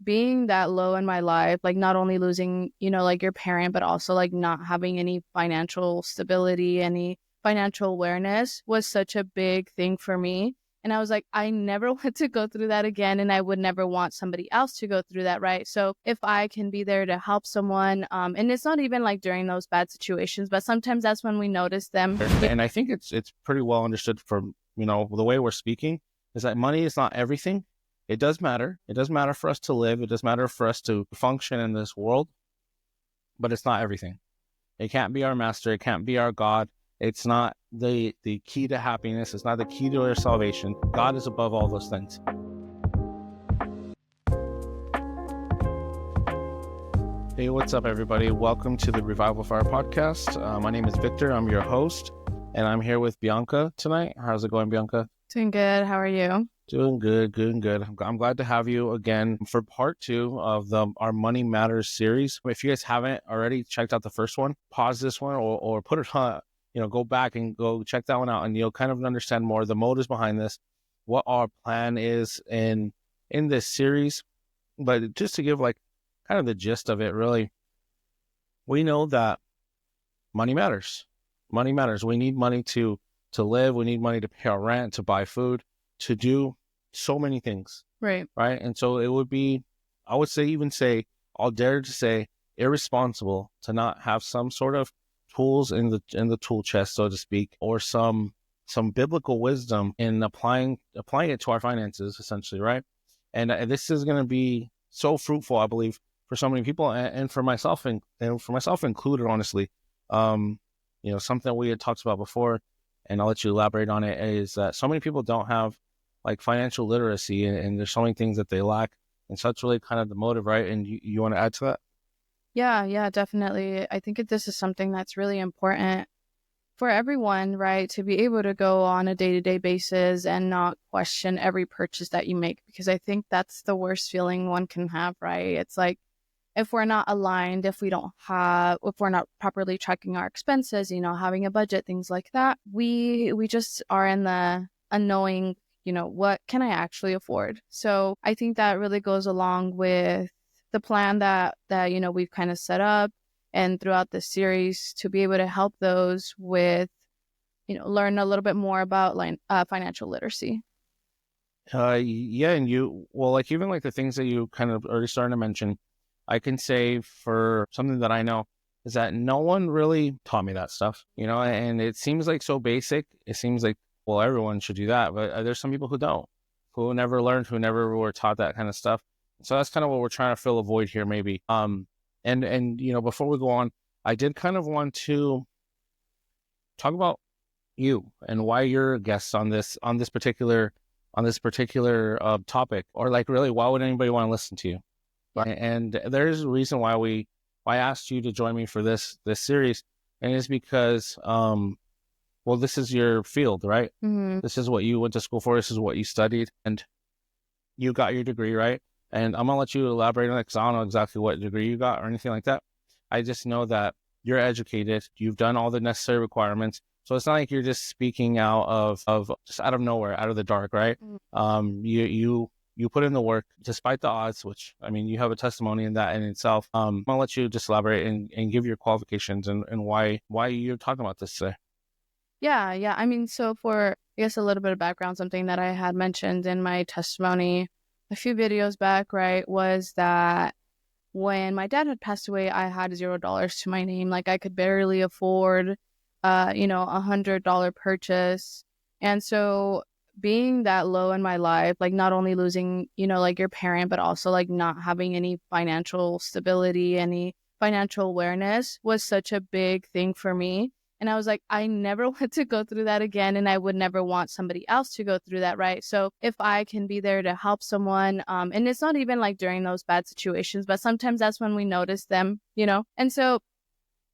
being that low in my life, like not only losing, like your parent, but also like not having any financial stability, any financial awareness was such a big thing for me. And I was like, I never want to go through that again. And I would never want somebody else to go through that. Right. So if I can be there to help someone, and it's not even like during those bad situations, but sometimes that's when we notice them. And I think it's pretty well understood from, the way we're speaking is that money is not everything. It does matter. It does matter for us to live. It does matter for us to function in this world, but it's not everything. It can't be our master. It can't be our God. It's not the key to happiness. It's not the key to our salvation. God is above all those things. Hey, what's up, everybody? Welcome to the Revival Fire podcast. My name is Victor. I'm your host, and I'm here with Bianca tonight. How's it going, Bianca? Doing good. How are you? Doing good, good, good. I'm glad to have you again for part 2 of our Money Matters series. If you guys haven't already checked out the first one, pause this one or put it on, go back and go check that one out, and you'll kind of understand more the motives behind this, what our plan is in this series. But just to give like kind of the gist of it, really, we know that money matters. Money matters. We need money to live. We need money to pay our rent, to buy food, to do so many things. Right. And so it would be, I'll dare to say, irresponsible to not have some sort of tools in the tool chest, so to speak, or some biblical wisdom in applying it to our finances, essentially, right? And this is going to be so fruitful, I believe, for so many people, and for myself included, honestly. Something we had talked about before, and I'll let you elaborate on it, is that so many people don't have like financial literacy, and there's so many things that they lack, and so that's really kind of the motive, right? And you want to add to that? Yeah, definitely. I think this is something that's really important for everyone, right? To be able to go on a day-to-day basis and not question every purchase that you make, because I think that's the worst feeling one can have, right? It's like, if we're not aligned, if we're not properly tracking our expenses, having a budget, things like that, we just are in the unknowing, what can I actually afford? So I think that really goes along with the plan that we've kind of set up and throughout this series, to be able to help those with, learn a little bit more about financial literacy. Yeah, and even like the things that you kind of already started to mention, I can say for something that I know is that no one really taught me that stuff, and it seems like so basic. It seems like, well, everyone should do that, but there's some people who never learned, who never were taught that kind of stuff. So that's kind of what we're trying to fill a void here, maybe. And before we go on, I did kind of want to talk about you and why you're a guest on this particular topic, or like really, why would anybody want to listen to you? And there's a reason why I asked you to join me for this series, and it's because this is your field, right? Mm-hmm. This is what you went to school for. This is what you studied, and you got your degree, right? And I'm gonna let you elaborate on it, because I don't know exactly what degree you got or anything like that. I just know that you're educated. You've done all the necessary requirements, so it's not like you're just speaking out of just out of nowhere, out of the dark, right? Mm-hmm. You put in the work despite the odds, which, I mean, you have a testimony in that in itself. I'm gonna let you just elaborate and give your qualifications and why you're talking about this today. Yeah. I mean, so for, I guess, a little bit of background, something that I had mentioned in my testimony a few videos back, right, was that when my dad had passed away, I had $0 to my name. Like, I could barely afford, $100 purchase. And so being that low in my life, like not only losing, like your parent, but also like not having any financial stability, any financial awareness was such a big thing for me. And I was like, I never want to go through that again. And I would never want somebody else to go through that, right? So if I can be there to help someone, and it's not even like during those bad situations, but sometimes that's when we notice them, And so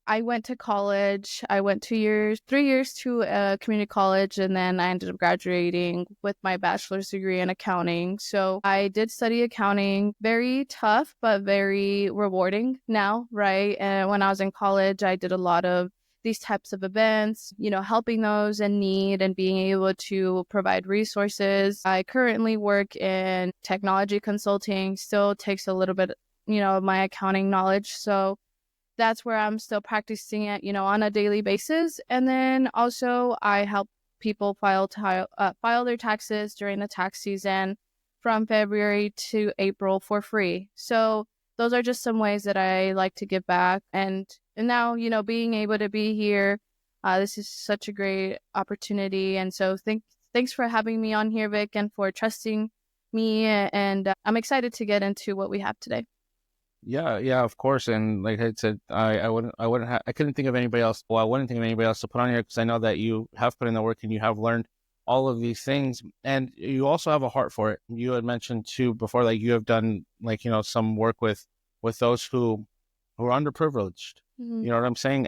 I went to college. I went 3 years to a community college, and then I ended up graduating with my bachelor's degree in accounting. So I did study accounting, very tough, but very rewarding now, right? And when I was in college, I did a lot of these types of events, helping those in need and being able to provide resources. I currently work in technology consulting, still takes a little bit, of my accounting knowledge. So that's where I'm still practicing it, on a daily basis. And then also I help people file their taxes during the tax season from February to April for free. So those are just some ways that I like to give back. And now, being able to be here, this is such a great opportunity. And so thanks for having me on here, Vic, and for trusting me. And I'm excited to get into what we have today. Yeah, of course. And like I said, I couldn't think of anybody else. Well, I wouldn't think of anybody else to put on here because I know that you have put in the work and you have learned all of these things, and you also have a heart for it. You had mentioned too before, like you have done some work with those who are underprivileged. Mm-hmm. You know what I'm saying?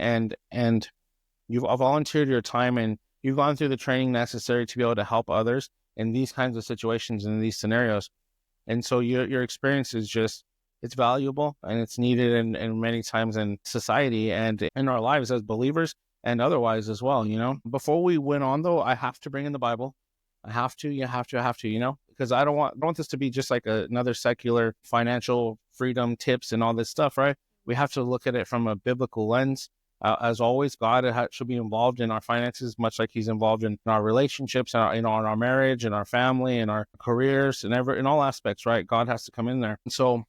And you've volunteered your time and you've gone through the training necessary to be able to help others in these kinds of situations and in these scenarios. And so your experience is just, it's valuable and it's needed in many times in society and in our lives as believers and otherwise as well, Before we went on though, I have to bring in the Bible. I have to, you have to, because I don't want this to be just like another secular financial freedom tips and all this stuff, right? We have to look at it from a biblical lens. As always, God should be involved in our finances, much like he's involved in our relationships, in our marriage, in our family, in our careers, and in all aspects, right? God has to come in there. And so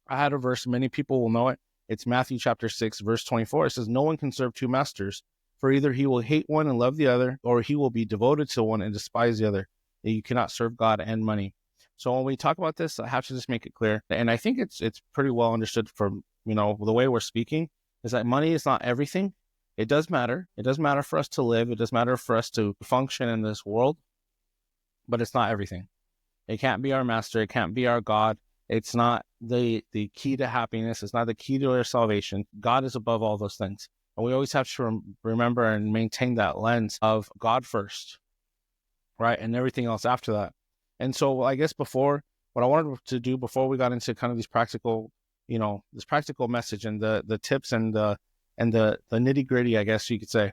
I had a verse, many people will know it. It's Matthew chapter 6, verse 24. It says, no one can serve two masters, for either he will hate one and love the other, or he will be devoted to one and despise the other. You cannot serve God and money. So when we talk about this, I have to just make it clear. And I think it's pretty well understood from, the way we're speaking, is that money is not everything. It does matter. It does matter for us to live. It does matter for us to function in this world, but it's not everything. It can't be our master. It can't be our God. It's not the key to happiness. It's not the key to our salvation. God is above all those things. And we always have to remember and maintain that lens of God first, right? And everything else after that. And so I guess what I wanted to do before we got into kind of these practical, this practical message and the tips and the nitty gritty, I guess you could say,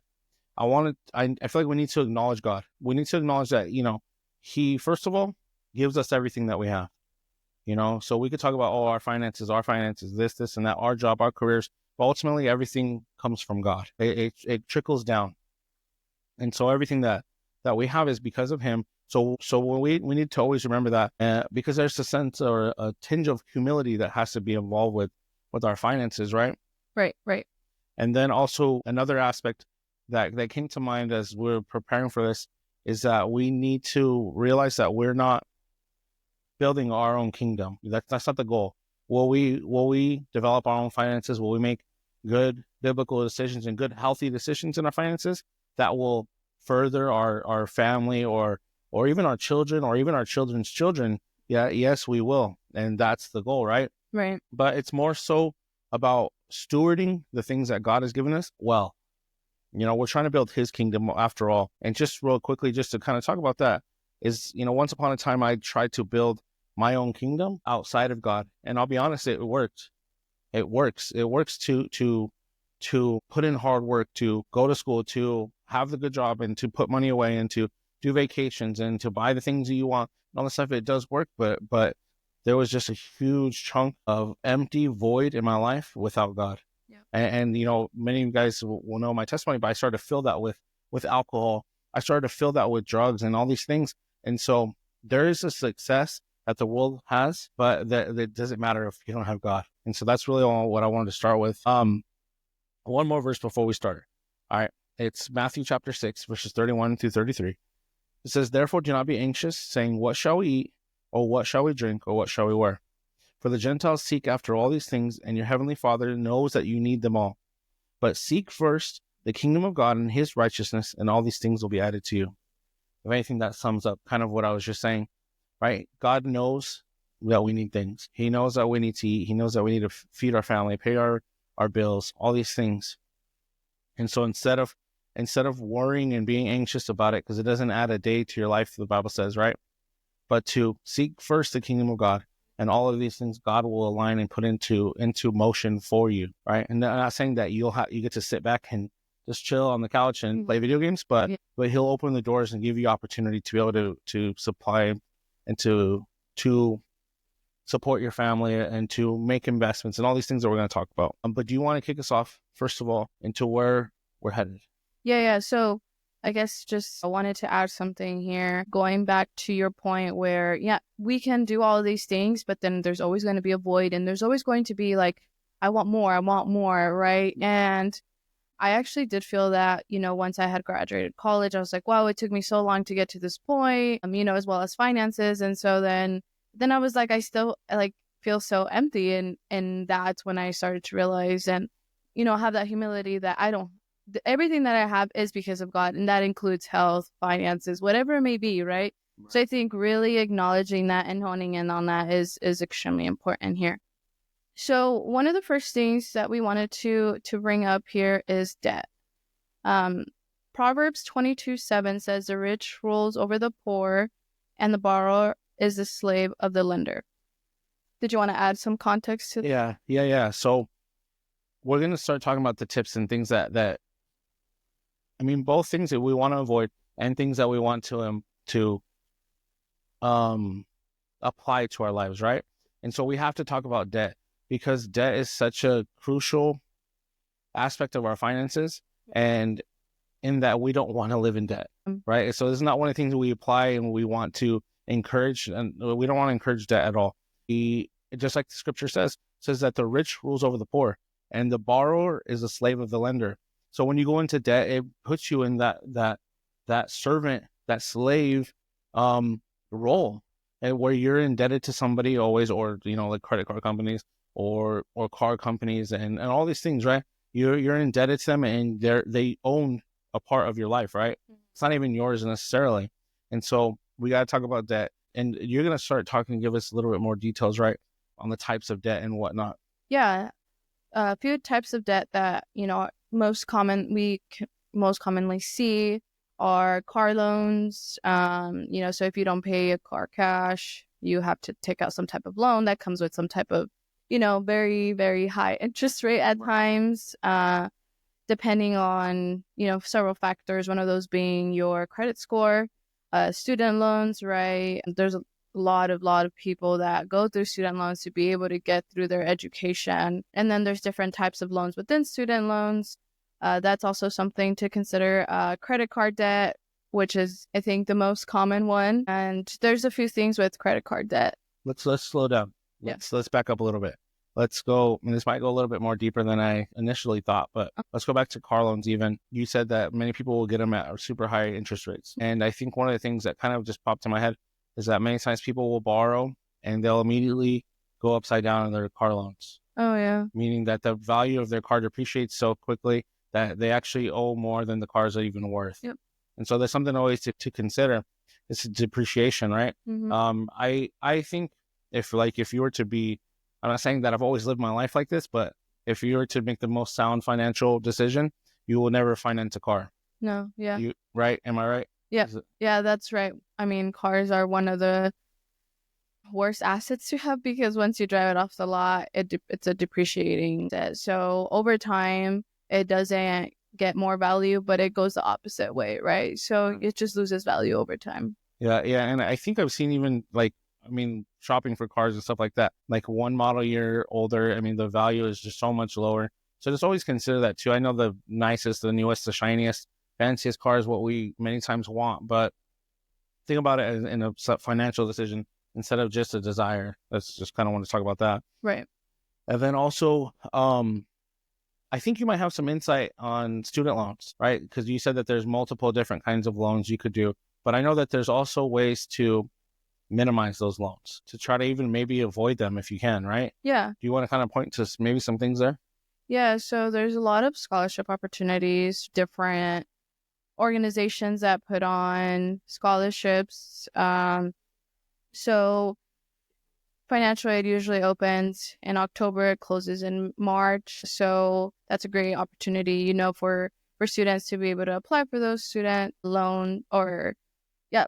I feel like we need to acknowledge God. We need to acknowledge that, he, first of all, gives us everything that we have. So we could talk about, our finances, this and that, our job, our careers, but ultimately everything comes from God. It trickles down. And so everything that we have is because of him. So we need to always remember that because there's a sense or a tinge of humility that has to be involved with our finances, right? Right. And then also another aspect that came to mind as we're preparing for this is that we need to realize that we're not building our own kingdom. That's not the goal. Will we develop our own finances? Will we make good biblical decisions and good healthy decisions in our finances that will further our family or even our children or even our children's children? Yeah, yes, we will. And that's the goal, right? Right. But it's more so about stewarding the things that God has given us well. We're trying to build his kingdom after all. And just real quickly, just to kind of talk about that, is, once upon a time, I tried to build my own kingdom outside of God. And I'll be honest, it worked. It works. It works to put in hard work, to go to school, to have the good job, and to put money away, and to do vacations, and to buy the things that you want. And all this stuff, it does work. But there was just a huge chunk of empty void in my life without God. Yeah. And many of you guys will know my testimony, but I started to fill that with alcohol. I started to fill that with drugs and all these things. And so there is a success that the world has, but that doesn't matter if you don't have God. And so that's really all what I wanted to start with. One more verse before we start. All right. It's Matthew chapter 6, verses 31 through 33. It says, therefore, do not be anxious, saying, what shall we eat? Or what shall we drink? Or what shall we wear? For the Gentiles seek after all these things, and your heavenly Father knows that you need them all. But seek first the kingdom of God and his righteousness, and all these things will be added to you. If anything, that sums up kind of what I was just saying, right? God knows that we need things. He knows that we need to eat. He knows that we need to feed our family, pay our bills, all these things. And so instead of worrying and being anxious about it, because it doesn't add a day to your life, the Bible says, right? But to seek first the kingdom of God, and all of these things God will align and put into motion for you, right? And I'm not saying that you get to sit back and just chill on the couch and play video games, but he'll open the doors and give you opportunity to be able to supply and to support your family and to make investments and all these things that we're going to talk about. But do you want to kick us off, first of all, into where we're headed? Yeah. So I guess I wanted to add something here, going back to your point where, we can do all of these things, but then there's always going to be a void, and there's always going to be like, I want more, right? And I actually did feel that, once I had graduated college, I was like, wow, it took me so long to get to this point, as well as finances. And so then I was like, I still like feel so empty. And that's when I started to realize and, have that humility that everything that I have is because of God. And that includes health, finances, whatever it may be. Right. So I think really acknowledging that and honing in on that is extremely important here. So one of the first things that we wanted to bring up here is debt. Proverbs 22:7 says, the rich rules over the poor and the borrower is the slave of the lender. Did you want to add some context to that? Yeah. So we're going to start talking about the tips and things that both things that we want to avoid and things that we want to apply to our lives, right? And so we have to talk about debt, because debt is such a crucial aspect of our finances, and in that we don't want to live in debt, right? So this is not one of the things that we apply and we want to encourage, and we don't want to encourage debt at all. Just like the scripture says that the rich rules over the poor and the borrower is a slave of the lender. So when you go into debt, it puts you in that servant, that slave role, and where you're indebted to somebody always, or like credit card companies or car companies and all these things, right? You're indebted to them, and they own a part of your life, right? It's not even yours necessarily. And so we got to talk about debt, and you're going to start talking, give us a little bit more details, right, on the types of debt and whatnot. Yeah. A few types of debt that, most commonly see are car loans. So if you don't pay a car cash, you have to take out some type of loan that comes with some type of, very, very high interest rate at times, depending on, several factors, one of those being your credit score, student loans, right? There's a lot of people that go through student loans to be able to get through their education. And then there's different types of loans within student loans. That's also something to consider. Credit card debt, which is, I think, the most common one. And there's a few things with credit card debt. Let's slow down. Let's back up a little bit. Let's go, and this might go a little bit more deeper than I initially thought, but let's go back to car loans even. You said that many people will get them at super high interest rates. And I think one of the things that kind of just popped in my head is that many times people will borrow and they'll immediately go upside down on their car loans. Oh, yeah. Meaning that the value of their car depreciates so quickly that they actually owe more than the cars are even worth. Yep. And so there's something always to consider. It's depreciation, right? Mm-hmm. I think if you were to be, I'm not saying that I've always lived my life like this, but if you were to make the most sound financial decision, you will never finance a car. No, yeah. Right? Am I right? Yeah. Yeah, that's right. I mean, cars are one of the worst assets to have, because once you drive it off the lot, it's a depreciating debt. So over time, it doesn't get more value, but it goes the opposite way, right? So it just loses value over time. Yeah. And I think I've seen even shopping for cars and stuff like that, like one model year older, the value is just so much lower. So just always consider that too. I know the nicest, the newest, the shiniest, fanciest car is what we many times want, but think about it as in a financial decision instead of just a desire. That's just kind of want to talk about that. Right. And then also, I think you might have some insight on student loans, right? Because you said that there's multiple different kinds of loans you could do, but I know that there's also ways to minimize those loans, to try to even maybe avoid them if you can, right? Yeah. Do you want to kind of point to maybe some things there? Yeah, so there's a lot of scholarship opportunities, different organizations that put on scholarships. So financial aid usually opens in October, it closes in March. So that's a great opportunity, for students to be able to apply for those student loan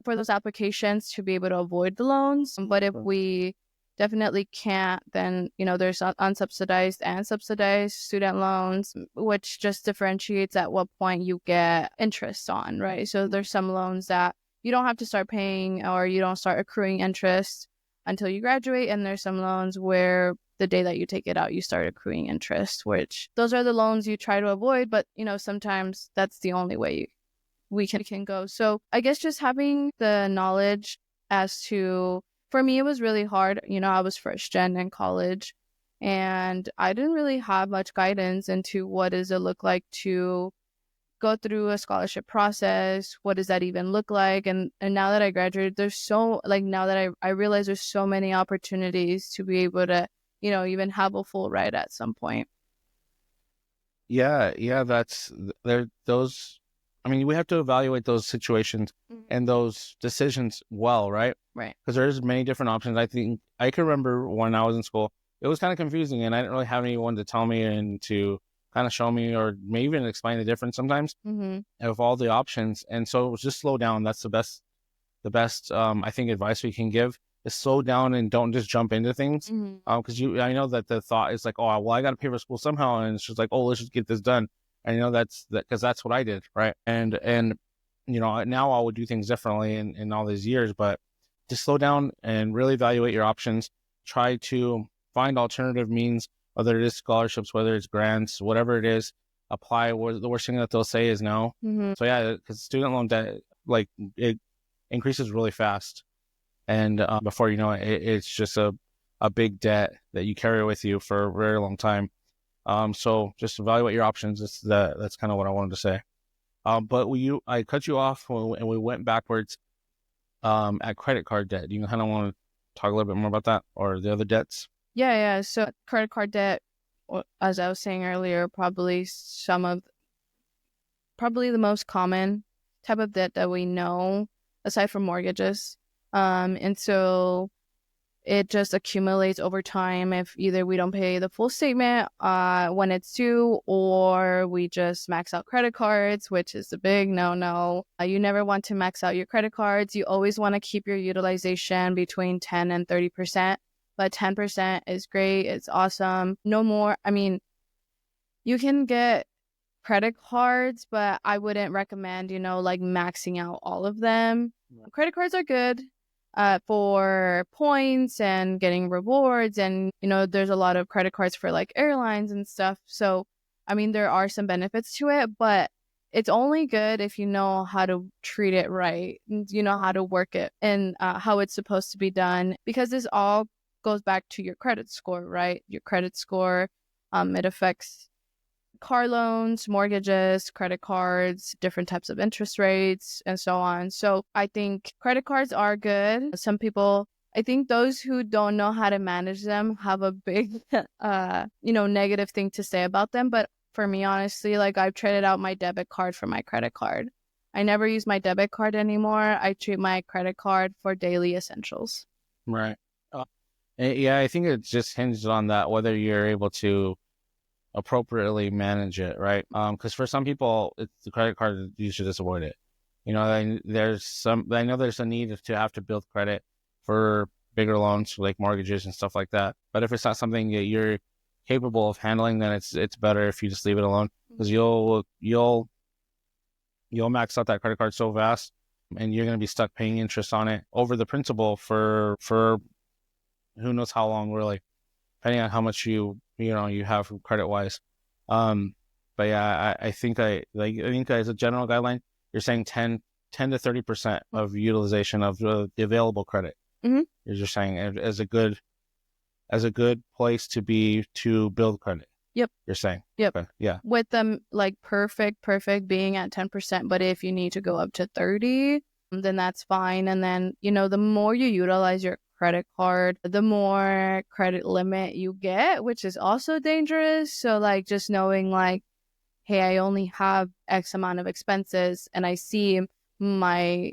for those applications to be able to avoid the loans. But if we definitely can't, then, there's unsubsidized and subsidized student loans, which just differentiates at what point you get interest on, right? So there's some loans that you don't have to start paying, or you don't start accruing interest until you graduate. And there's some loans where the day that you take it out, you start accruing interest, which those are the loans you try to avoid. But, sometimes that's the only way we can go. So I guess just having the knowledge as to, for me, it was really hard. I was first gen in college, and I didn't really have much guidance into what does it look like to go through a scholarship process. What does that even look like? And now that I graduated, now that I realize there's so many opportunities to be able to, even have a full ride at some point. Yeah, that's there. Those, I mean, we have to evaluate those situations and those decisions well, right? Right. Because there's many different options. I think I can remember when I was in school, it was kind of confusing, and I didn't really have anyone to tell me and to kind of show me, or maybe even explain the difference sometimes of all the options. And so it was just slow down. That's the best I think advice we can give is slow down and don't just jump into things. Because I know that the thought is like, oh, well, I got to pay for school somehow, and it's just like, oh, let's just get this done. And that's because that's what I did, right? And now I would do things differently in all these years, but just slow down and really evaluate your options. Try to find alternative means, whether it is scholarships, whether it's grants, whatever it is. Apply. The worst thing that they'll say is no. So yeah, because student loan debt, like, it increases really fast, and before you know it, it's just a big debt that you carry with you for a very long time. So just evaluate your options. That's kind of what I wanted to say. But I cut you off and we went backwards at credit card debt. Do you kind of want to talk a little bit more about that, or the other debts? Yeah. So credit card debt, as I was saying earlier, probably the most common type of debt that we know, aside from mortgages. And so it just accumulates over time if either we don't pay the full statement when it's due, or we just max out credit cards, which is a big no-no. You never want to max out your credit cards. You always want to keep your utilization between 10 and 30%, but 10% is great. It's awesome. No more. I mean, you can get credit cards, but I wouldn't recommend, like maxing out all of them. Right. Credit cards are good for points and getting rewards. And, there's a lot of credit cards for like airlines and stuff. So, I mean, there are some benefits to it, but it's only good if you know how to treat it right, you know how to work it, and how it's supposed to be done, because this all goes back to your credit score, right? Your credit score, it affects car loans, mortgages, credit cards, different types of interest rates, and so on. So I think credit cards are good. Some people, I think those who don't know how to manage them have a big, negative thing to say about them. But for me, honestly, like, I've traded out my debit card for my credit card. I never use my debit card anymore. I treat my credit card for daily essentials. Right. Yeah, I think it just hinges on that, whether you're able to appropriately manage it, right? Because for some people, it's the credit card, you should just avoid it. I know there's a need to have to build credit for bigger loans, like mortgages and stuff like that. But if it's not something that you're capable of handling, then it's better if you just leave it alone, because you'll max out that credit card so fast, and you're going to be stuck paying interest on it over the principal for who knows how long, really, depending on how much you have credit wise. But yeah, I think as a general guideline, you're saying 10 to 30% of utilization of the available credit. You're just saying as a good place to build credit. Yep. You're saying. Yep. Okay. Yeah. With them, like, perfect being at 10%, but if you need to go up to 30, then that's fine. And then, the more you utilize your credit card, the more credit limit you get, which is also dangerous. So, like, just knowing, like, hey, I only have X amount of expenses, and I see my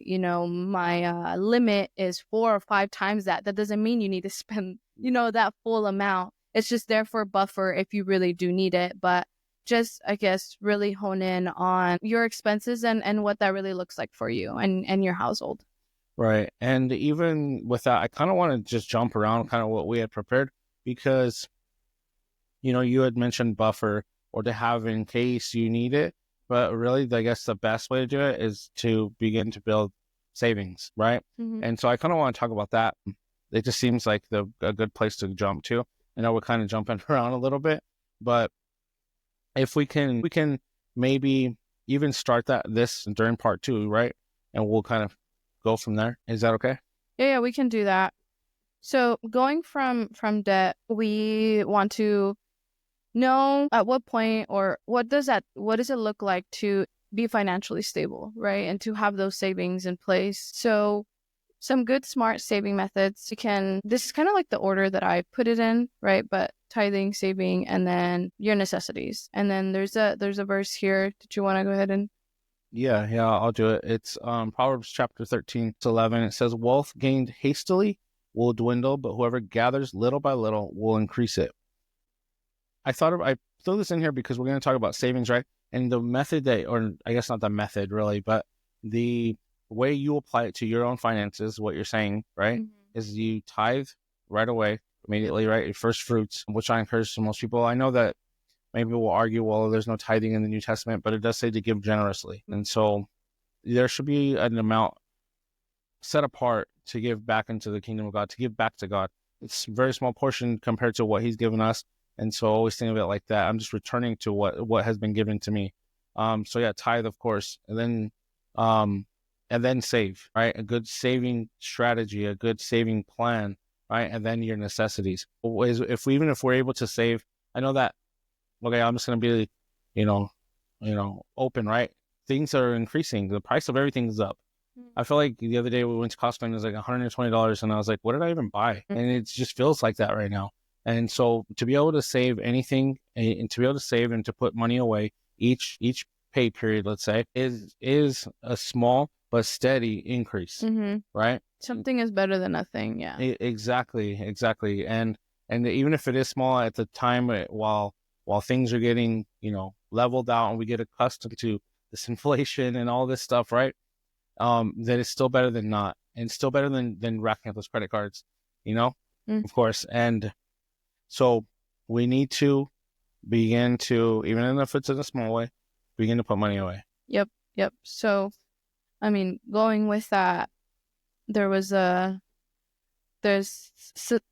limit is 4 or 5 times that. That doesn't mean you need to spend, that full amount. It's just there for a buffer if you really do need it. But just, I guess, really hone in on your expenses and what that really looks like for you and your household. Right. And even with that, I kind of want to just jump around kind of what we had prepared because, you had mentioned buffer or to have in case you need it. But really, I guess the best way to do it is to begin to build savings, right? Mm-hmm. And so I kind of want to talk about that. It just seems like a good place to jump to. I know we're kind of jumping around a little bit, but if we can maybe even start this during part two, right? And we'll kind of go from there. Is that okay? Yeah, we can do that. So going from debt, we want to know at what point, or what does it look like to be financially stable, right? And to have those savings in place. So some good smart saving methods, this is kind of like the order that I put it in, right? But tithing, saving, and then your necessities. And then there's a verse here. Did you want to go ahead and Yeah, I'll do it. It's Proverbs chapter 13-11. It says, "Wealth gained hastily will dwindle, but whoever gathers little by little will increase it." I throw this in here because we're going to talk about savings, right? And the method or I guess not the method really, but the way you apply it to your own finances, what you're saying, right, is you tithe right away, immediately, right? Your first fruits, which I encourage to most people. I know that maybe we'll argue, well, there's no tithing in the New Testament, but it does say to give generously. And so there should be an amount set apart to give back into the kingdom of God, to give back to God. It's a very small portion compared to what he's given us. And so I always think of it like that. I'm just returning to what has been given to me. So yeah, tithe, of course, um, and then save, right? A good saving strategy, a good saving plan, right? And then your necessities. Even if we're able to save, I know that, okay, I'm just going to be, you know, open, right? Things are increasing. The price of everything is up. I feel like the other day we went to Costco and it was like $120, and I was like, what did I even buy? And it just feels like that right now. And so to be able to save anything and to be able to save and to put money away each pay period, let's say, is a small but steady increase, right? Something is better than nothing. Yeah. Exactly. And even if it is small at the time, while things are getting, leveled out and we get accustomed to this inflation and all this stuff, right? That is still better than not, and still better than racking up those credit cards, of course. And so we need to begin to, even if it's in a small way, begin to put money away. Yep. So, I mean, going with that, there's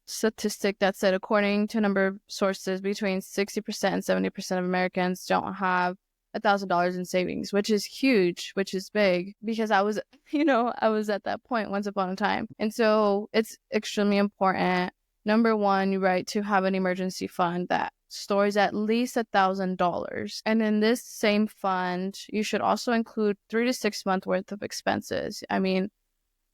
statistic that said, according to a number of sources, between 60% and 70% of Americans don't have $1,000 in savings, which is huge, which is big, because I was at that point once upon a time. And so it's extremely important. Number one, right, to have an emergency fund that stores at least $1,000. And in this same fund, you should also include 3 to 6 months worth of expenses. I mean,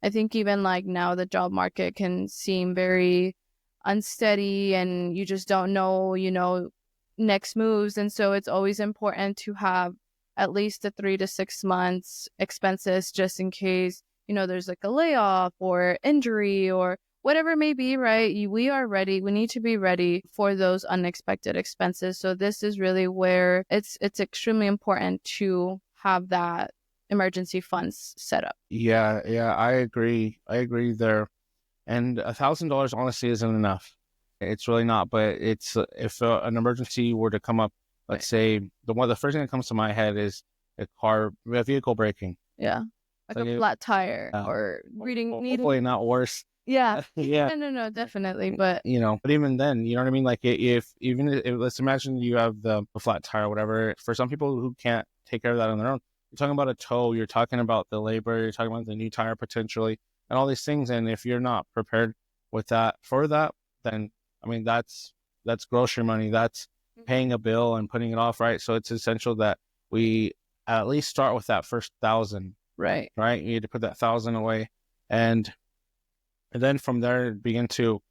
I think even like now the job market can seem very unsteady and you just don't know, next moves. And so it's always important to have at least the 3 to 6 months expenses just in case, there's like a layoff or injury or whatever it may be, right? We are ready. We need to be ready for those unexpected expenses. So this is really where it's extremely important to have that emergency funds set up. Yeah, I agree. I agree there. And $1,000 honestly isn't enough. It's really not. But it's if an emergency were to come up, let's say the first thing that comes to my head is a vehicle breaking. Yeah, like a flat tire or hopefully not worse. Yeah. Yeah. No, definitely. But but even then, you know what I mean? Like if let's imagine you have the flat tire or whatever. For some people who can't take care of that on their own, you're talking about a tow, you're talking about the labor, you're talking about the new tire potentially, and all these things. And if you're not prepared with that, then I mean that's grocery money, that's paying a bill and putting it off, right? So it's essential that we at least start with that first 1,000, right? You need to put that 1,000 away, and then from there begin to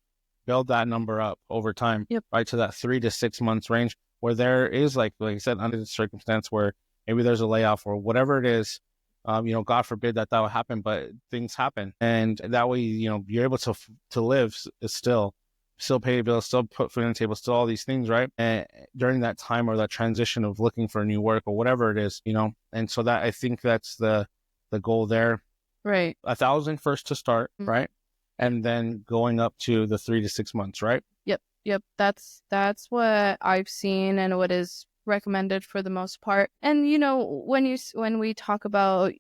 build that number up over time, right, to that 3 to 6 months range, where there is like I said, under the circumstance where maybe there's a layoff or whatever it is, God forbid that will happen, but things happen, and that way, you're able to live still pay bills, still put food on the table, still all these things, right? And during that time or that transition of looking for new work or whatever it is, and so that I think that's the goal there. Right. 1,000 first to start, Mm. right? And then going up to the 3 to 6 months, right? Yep. That's what I've seen and what is recommended for the most part. And when we talk about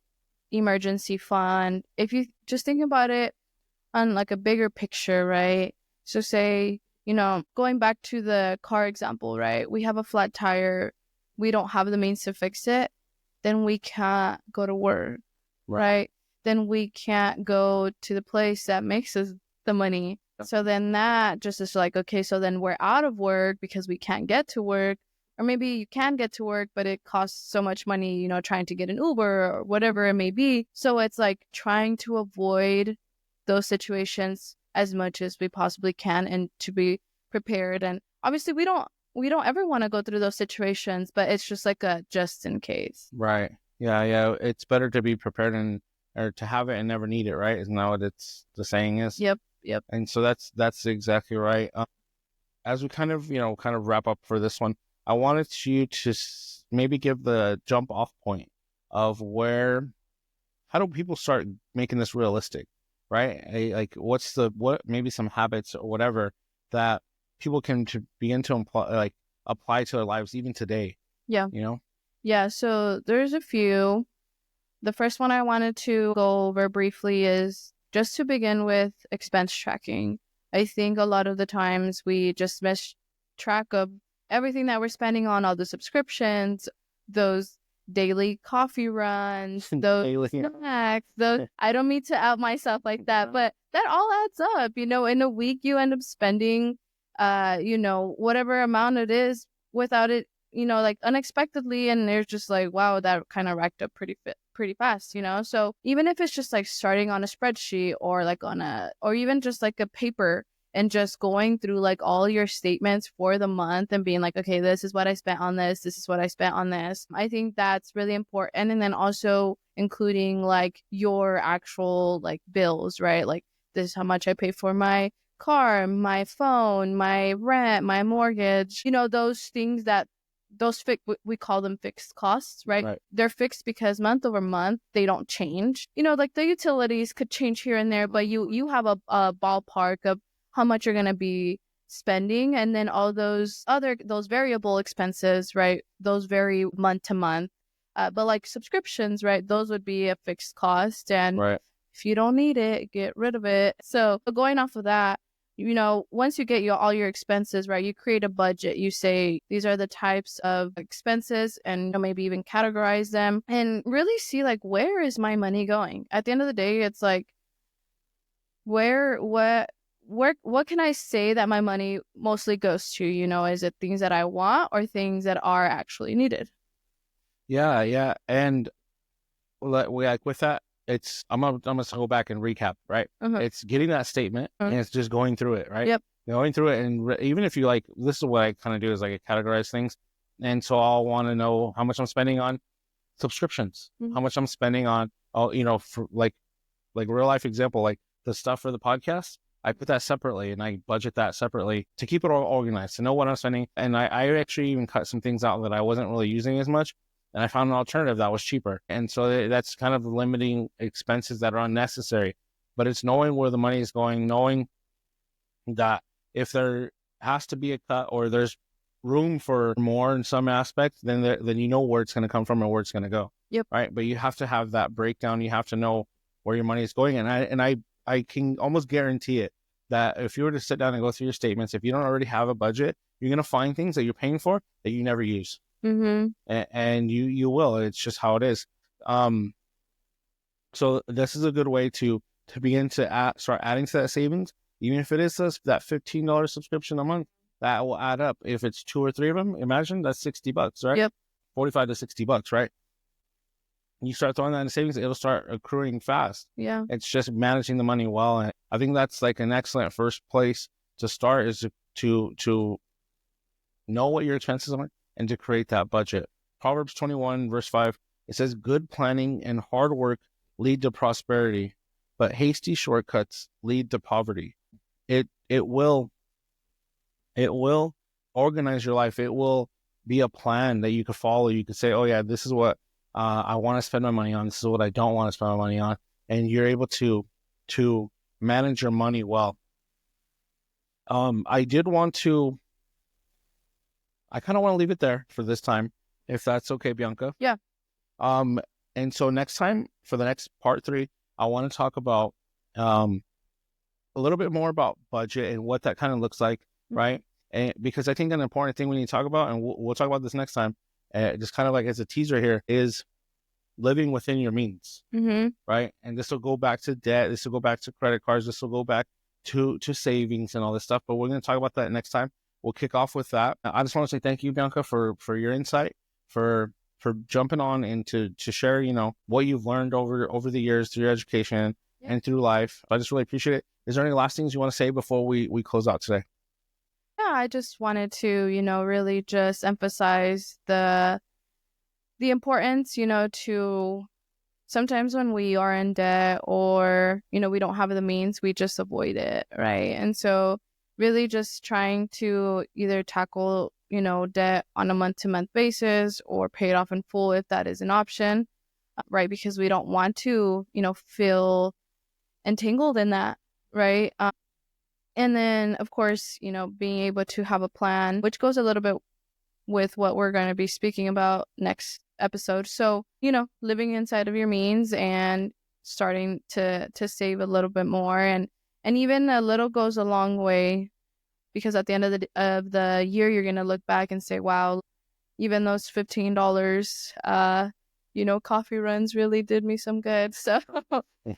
emergency fund, if you just think about it on like a bigger picture, right? So say, going back to the car example, right? We have a flat tire, we don't have the means to fix it, then we can't go to work, right? Then we can't go to the place that makes us the money. So then that just is like, okay, so then we're out of work because we can't get to work. Or maybe you can get to work, but it costs so much money, trying to get an Uber or whatever it may be. So it's like trying to avoid those situations as much as we possibly can and to be prepared. And obviously we don't ever want to go through those situations, but it's just like a just in case. Right. Yeah. It's better to be prepared or to have it and never need it, right? Isn't that what the saying is? Yep. And so that's exactly right. As we kind of wrap up for this one, I wanted you to maybe give the jump off point of how do people start making this realistic, right? Like what maybe some habits or whatever that people can begin to apply to their lives even today. Yeah. You Yeah. So there's a few. The first one I wanted to go over briefly is just to begin with expense tracking. I think a lot of the times we just miss track of everything that we're spending on, all the subscriptions, those daily coffee runs, those snacks, those I don't mean to out myself like that, but that all adds up. In a week you end up spending whatever amount it is without it, like unexpectedly, and they're just like, wow, that kind of racked up pretty fast, so even if it's just like starting on a spreadsheet or like or even just like a paper and just going through like all your statements for the month and being like, okay, this is what I spent on this is what I spent on this. I think that's really important. And then also including like your actual like bills, right? Like this is how much I pay for my car, my phone, my rent, my mortgage, those things that we call them fixed costs, right? They're fixed because month over month they don't change. Like the utilities could change here and there, but you have a ballpark of how much you're going to be spending, and then all those variable expenses, right? Those vary month to month. But like subscriptions, right? Those would be a fixed cost, and if you don't need it, get rid of it. So going off of that, once you get all your expenses, right, you create a budget. You say, these are the types of expenses, and maybe even categorize them and really see like, where is my money going? At the end of the day, it's like, what can I say that my money mostly goes to? Is it things that I want or things that are actually needed? Yeah. And like with that, I'm gonna go back and recap, right? It's getting that statement and it's just going through it, right? Yep. Going through it, and even if you this is what I kind of do is like I categorize things, and so I'll want to know how much I'm spending on subscriptions, how much I'm spending on, for like real life example, like the stuff for the podcast. I put that separately and I budget that separately to keep it all organized, to know what I'm spending. And I actually even cut some things out that I wasn't really using as much. And I found an alternative that was cheaper. And so that's kind of limiting expenses that are unnecessary. But it's knowing where the money is going, knowing that if there has to be a cut or there's room for more in some aspects, then you know where it's going to come from and where it's going to go. Yep. Right. But you have to have that breakdown. You have to know where your money is going. And I can almost guarantee it that if you were to sit down and go through your statements, if you don't already have a budget, you're going to find things that you're paying for that you never use. And you will. It's just how it is. So this is a good way to begin to start adding to that savings, even if it is that $15 subscription a month. That will add up. If it's 2 or 3 of them, imagine that's $60, right? Yep. $45 to $60, right? You start throwing that in savings, it'll start accruing fast. Yeah. It's just managing the money well. And I think that's like an excellent first place to start, is to know what your expenses are and to create that budget. Proverbs 21 verse 5, it says, good planning and hard work lead to prosperity, but hasty shortcuts lead to poverty. It will organize your life. It will be a plan that you could follow. You could say, oh yeah, this is what I want to spend my money on. This is what I don't want to spend my money on. and you're able to manage your money well. I did want to, I kind of want to leave it there for this time, if that's okay, Bianca. Yeah. Um, and so next time, for the next part 3, I want to talk about a little bit more about budget and what that kind of looks like, right? And because I think an important thing we need to talk about, and we'll talk about this next time, just kind of like as a teaser here, is living within your means, right? And this will go back to debt. This will go back to credit cards. This will go back to savings and all this stuff. But we're going to talk about that next time. We'll kick off with that. I just want to say thank you, Bianca, for your insight, for jumping on and to share, what you've learned over the years through your education and through life. I just really appreciate it. Is there any last things you want to say before we close out today? Yeah, I just wanted to, really just emphasize the importance, to sometimes when we are in debt or, we don't have the means, we just avoid it, right? And so really just trying to either tackle, debt on a month-to-month basis or pay it off in full if that is an option, right? Because we don't want to, feel entangled in that, right? And then, of course, being able to have a plan, which goes a little bit with what we're going to be speaking about next episode. So, living inside of your means and starting to save a little bit more, and even a little goes a long way, because at the end of the year, you're going to look back and say, wow, even those $15, coffee runs really did me some good. So,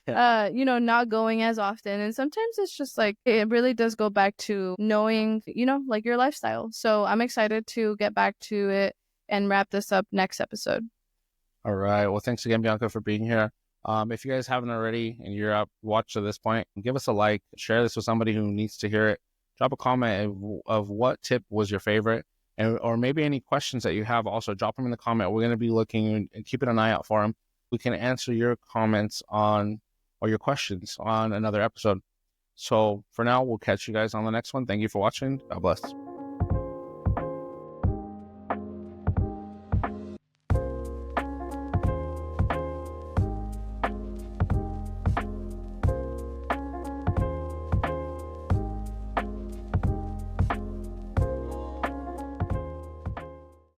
not going as often. And sometimes it's just like, it really does go back to knowing, like your lifestyle. So I'm excited to get back to it and wrap this up next episode. All right. Well, thanks again, Bianca, for being here. If you guys haven't already and you're watched to this point, give us a like, share this with somebody who needs to hear it. Drop a comment of what tip was your favorite, or maybe any questions that you have. Also, drop them in the comment. We're going to be looking and keeping an eye out for them. We can answer your comments or your questions on another episode. So for now, we'll catch you guys on the next one. Thank you for watching. God bless.